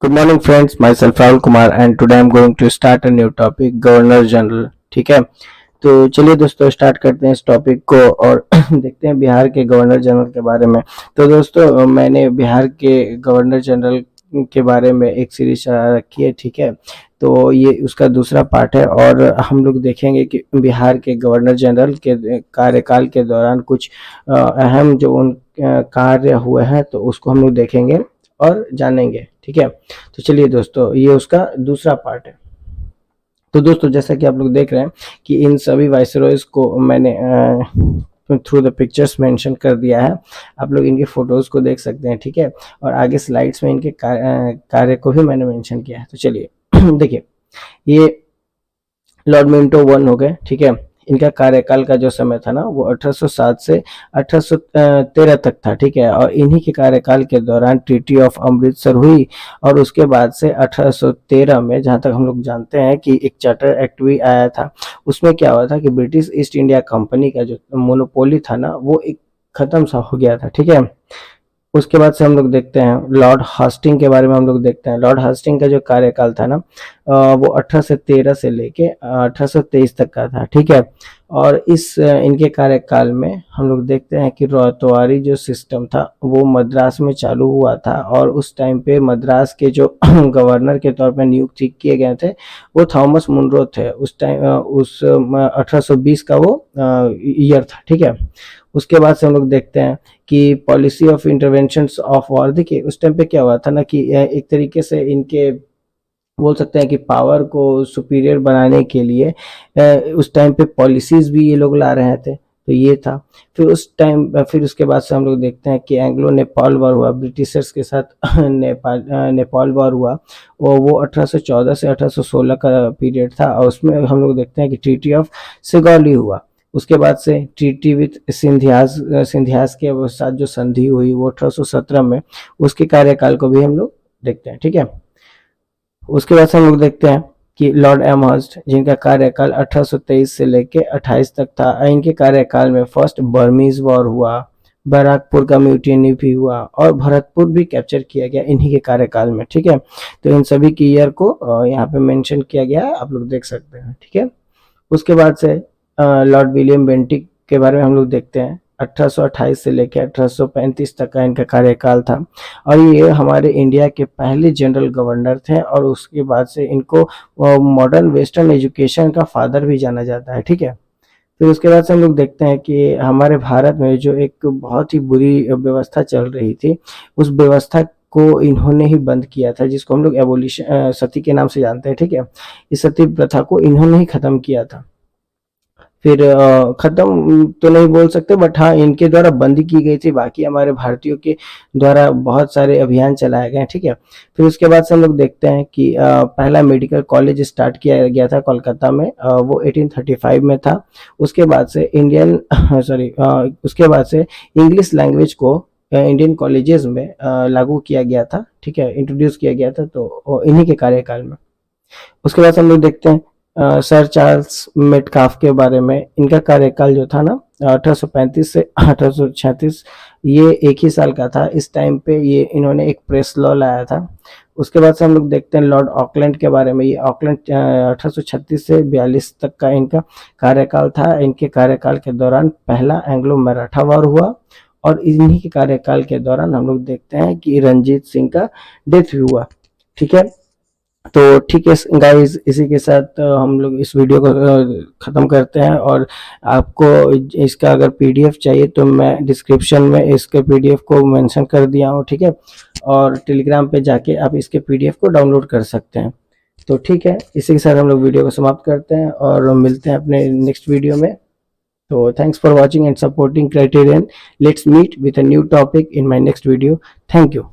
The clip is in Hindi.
Good morning friends, myself Rahul Kumar and today I am going to start a new topic governor general. ठीक है, तो चलिए दोस्तों स्टार्ट करते हैं इस टॉपिक को और देखते हैं बिहार के गवर्नर जनरल के बारे में। तो दोस्तों मैंने बिहार के गवर्नर जनरल के बारे में एक सीरीज चला रखी है। ठीक है, तो ये उसका दूसरा पार्ट है और हम लोग देखेंगे कि बिहार के गवर्नर जनरल के कार्यकाल के दौरान कुछ अहम जो उन कार्य हुए हैं तो उसको हम लोग देखेंगे और जानेंगे। ठीक है, तो चलिए दोस्तों ये उसका दूसरा पार्ट है। तो दोस्तों जैसा कि आप लोग देख रहे हैं कि इन सभी वाइसरॉयज को मैंने थ्रू द पिक्चर्स मेंशन कर दिया है। आप लोग इनके फोटोज को देख सकते हैं। ठीक है, और आगे स्लाइड्स में इनके कार्य को भी मैंने मेंशन किया है। तो चलिए देखिए, ये लॉर्ड मिंटो वन हो गए। ठीक है, इनका कार्यकाल का जो समय था ना वो 1807 से 1813 तक था। ठीक है, और इन्हीं के कार्यकाल के दौरान ट्रीटी ऑफ अमृतसर हुई और उसके बाद से 1813 में जहां तक हम लोग जानते हैं कि एक चार्टर एक्ट भी आया था। उसमें क्या हुआ था कि ब्रिटिश ईस्ट इंडिया कंपनी का जो मोनोपोली था ना वो एक खत्म सा हो गया था। ठीक है, उसके बाद से हम लोग देखते हैं लॉर्ड हास्टिंग के बारे में। हम लोग देखते हैं लॉर्ड हास्टिंग का जो कार्यकाल था ना वो 1813 से लेके 1823 तक का था। ठीक है, और इस इनके कार्यकाल में हम लोग देखते हैं कि रौतवारी जो सिस्टम था वो मद्रास में चालू हुआ था और उस टाइम पे मद्रास के जो गवर्नर के तौर पर नियुक्त किए गए थे वो थॉमस मुनरो थे। उस टाइम उस 1820 का वो ईयर था। ठीक है, उसके बाद से हम लोग देखते हैं कि policy of intervention of war. देखिए उस टाइम पे क्या हुआ था ना कि एक तरीके से इनके बोल सकते हैं कि पावर को सुपीरियर बनाने के लिए उस टाइम पे पॉलिसीज भी ये लोग ला रहे थे। तो ये था। फिर उस टाइम फिर उसके बाद से हम लोग देखते हैं कि एंग्लो नेपाल वॉर हुआ ब्रिटिशर्स के साथ नेपाल वॉर हुआ और वो 1814 से 1816 का पीरियड था और उसमें हम लोग देखते हैं कि ट्रीटी ऑफ सिगौली हुआ। उसके बाद से ट्रीटी विथ सिंधियास के साथ जो संधि हुई वो 1817 में, उसके कार्यकाल को भी हम लोग देखते हैं। ठीक है, उसके बाद से हम लोग देखते हैं कि लॉर्ड एमहर्स्ट जिनका कार्यकाल 1823 से लेके 28 तक था। इनके कार्यकाल में फर्स्ट बर्मीज वॉर हुआ, बैराकपुर का म्यूटिनी भी हुआ और भरतपुर भी कैप्चर किया गया इन्हीं के कार्यकाल में। ठीक है, तो इन सभी की ईयर को यहाँ पे मेंशन किया गया है, आप लोग देख सकते हैं। ठीक है, उसके बाद से लॉर्ड विलियम बेंटिक के बारे में हम लोग देखते हैं। 1828 से लेकर 1835 तक का इनका कार्यकाल था और ये हमारे इंडिया के पहले जनरल गवर्नर थे और उसके बाद से इनको मॉडर्न वेस्टर्न एजुकेशन का फादर भी जाना जाता है। ठीक है, फिर उसके बाद से हम लोग देखते हैं कि हमारे भारत में जो एक बहुत ही बुरी व्यवस्था चल रही थी उस व्यवस्था को इन्होंने ही बंद किया था, जिसको हम लोग एबोलिशन सती के नाम से जानते हैं। ठीक है, इस सती प्रथा को इन्होंने ही खत्म किया था। फिर खत्म तो नहीं बोल सकते बट हाँ इनके द्वारा बंदी की गई थी, बाकी हमारे भारतीयों के द्वारा बहुत सारे अभियान चलाए गए। ठीक है, फिर उसके बाद से हम लोग देखते हैं कि पहला मेडिकल कॉलेज स्टार्ट किया गया था कोलकाता में, वो 1835 में था। उसके बाद से इंडियन सॉरी उसके बाद से इंग्लिश लैंग्वेज को इंडियन कॉलेजेस में लागू किया गया था। ठीक है, इंट्रोड्यूस किया गया था तो इन्हीं के कार्यकाल में। उसके बाद हम लोग देखते हैं सर चार्ल्स मेटकाफ के बारे में। इनका कार्यकाल जो था ना 1835 से 1836 ये एक ही साल का था। इस टाइम पे ये इन्होंने एक प्रेस लॉ लाया था। उसके बाद से हम लोग देखते हैं लॉर्ड ऑकलैंड के बारे में। ये ऑकलैंड 1836 से 42 तक का इनका कार्यकाल था। इनके कार्यकाल के दौरान पहला एंग्लो मराठा वॉर हुआ और इन्हीं के कार्यकाल के दौरान हम लोग देखते हैं कि रंजीत सिंह का डेथ भी हुआ। ठीक है, तो ठीक है गाइस, इसी के साथ हम लोग इस वीडियो को ख़त्म करते हैं और आपको इसका अगर पीडीएफ चाहिए तो मैं डिस्क्रिप्शन में इसके पीडीएफ को मेंशन कर दिया हूँ। ठीक है, और टेलीग्राम पे जाके आप इसके पीडीएफ को डाउनलोड कर सकते हैं। तो ठीक है, इसी के साथ हम लोग वीडियो को समाप्त करते हैं और मिलते हैं अपने नेक्स्ट वीडियो में। तो thanks for watching and supporting Criterion. Let's meet with a new topic in my next video. Thank you.